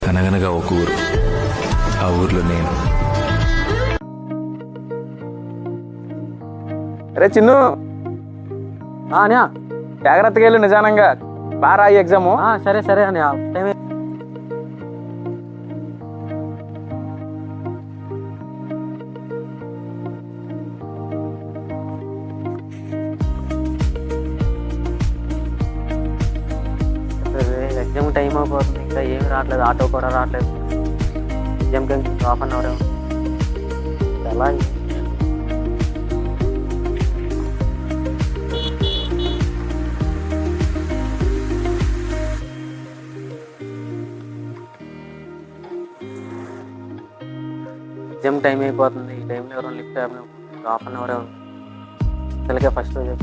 అనగనగా ఒక ఊరు, ఆ ఊర్లో నేను. అరే చిన్ను, జాగ్రత్తగా వెళ్ళు, నిజానంగా బాగా రాయి ఎగ్జాము. సరే సరే అని టైం ఎగ్జామ్ టైం అయిపోతుంది, ఇంకా ఏమి రావట్లేదు, ఆటో కూడా రావట్లేదు. ఎగ్జామ్కి హాఫ్ అన్ అవర్ ఎలా ఎగ్జామ్ టైం అయిపోతుంది. ఈ టైంలో ఎవరైనా లిఫ్ట్ హాఫ్ అన్ అవర్ అసలుకే ఫస్ట్ రోజు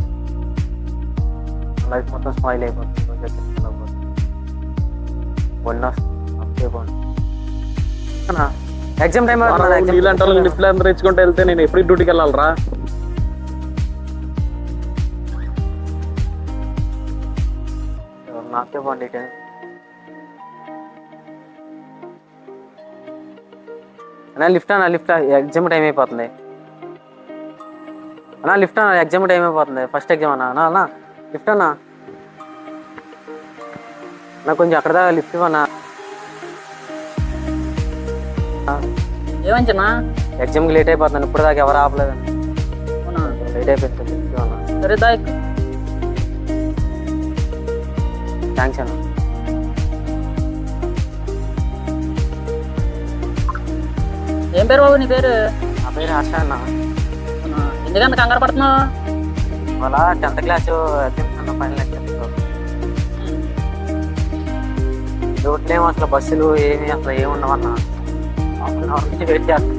లైఫ్ మొత్తం స్పాయిల్ అయిపోతుంది. ఎగ్జామ్ టైం ఇలాంటి వాళ్ళు లిఫ్ట్ అందరూ ఇచ్చుకుంటూ వెళ్తే నేను ఎప్పుడు డ్యూటీకి వెళ్ళాలరా? నాకే బాగుంది టైం. అన్నా లిఫ్ట్ అన్నా, లిఫ్ట్ ఎగ్జామ్ టైం అయిపోతుంది అన్నా, లిఫ్ట్ అన్నా ఎగ్జామ్ టైం అయిపోతుంది. ఫస్ట్ ఎగ్జామ్ అన్నా. అన్నా లిఫ్ట్ అన్నా, నాకు కొంచెం అక్కడ దాకా లిఫ్ట్ ఇవ్వన్నా. ఏమంచనా ఎగ్జామ్కి లేట్ అయిపోతున్నాను, ఇప్పుడు దాకా ఎవరు ఆపలేదు. లేట్ అయిపోతుంది, లిఫ్ట్ ఇవ్వన్నా. సరే దాయక్. థ్యాంక్స్ అన్న. ఏం పేరు బాబు నీ పేరు? నా పేరు హర్ష అన్న. ఎందుకంత కంగారు పడుతున్నావు? ఇవాళ 10th క్లాస్ ఎగ్జామ్స్ అన్న, ఫైనల్ ఎగ్జామ్స్. రోడ్లేమో అసలు బస్సులు ఏమి అసలు ఏమి ఉండవన్నా. హాఫ్ అన్ అవర్ నుంచి వెయిట్ చేస్తాను,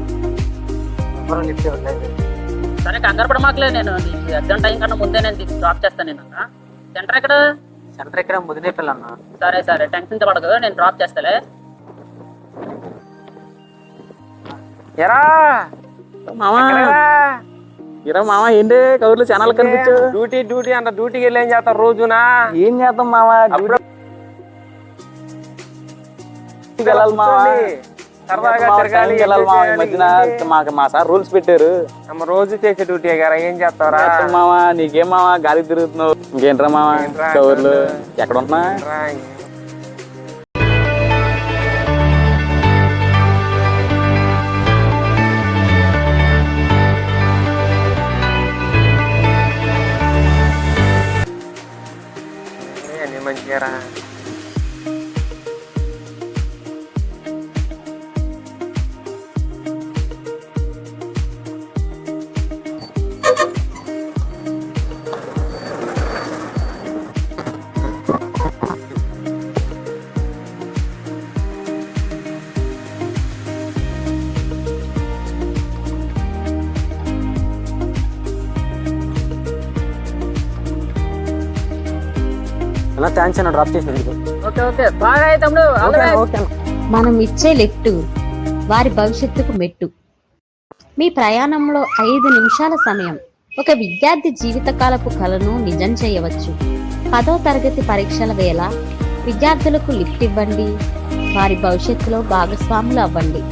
ఎవరు లిఫ్ట్ ఇవ్వట్లేదు. సరే కంగారు పడమాకలే, నేను నీకు ఎగ్జామ్ టైం కన్నా ముందే నేను డ్రాప్ చేస్తాను. నేను సెంటర్ ఎక్కడ? సెంటర్ ఇక్కడ ముదినేపల్లి అన్న. సరే సరే టెన్షన్ పడదు, నేను డ్రాప్ చేస్తాలే. ఎరా మామా, ఇరా మామ, ఏంటి కౌర్లు ఛానల్ కనిపించు? డ్యూటీ అంట. డ్యూటీకి వెళ్ళి ఏం చేస్తారు రోజునా? ఏం చేద్దాం మామా, వెళ్ళాలి మామా, సరదాగా తిరగాలి. మాకు మా సార్ రూల్స్ పెట్టారు. రోజు చేసే డ్యూటీ గారా, ఏం చేస్తావరా మామా? నీకేం మామా గాలి తిరుగుతున్నావు? ఇంకేంట్రా మామా కౌర్లు, ఎక్కడ ఉంటున్నా? మంచిగా అలా థ్యాంక్స్ అన్న, డ్రాప్ చేసినందుకు. ఓకే ఓకే బాగా తమ్ముడు. మనం ఇచ్చే లిఫ్ట్ వారి భవిష్యత్తుకు మెట్టు. మీ ప్రయాణంలో 5 నిమిషాల సమయం ఒక విద్యార్థి జీవితకాలపు కలను నిజం చేయవచ్చు. 10వ తరగతి పరీక్షల వేళ విద్యార్థులకు లిఫ్ట్ ఇవ్వండి, వారి భవిష్యత్తులో భాగస్వాములు అవ్వండి.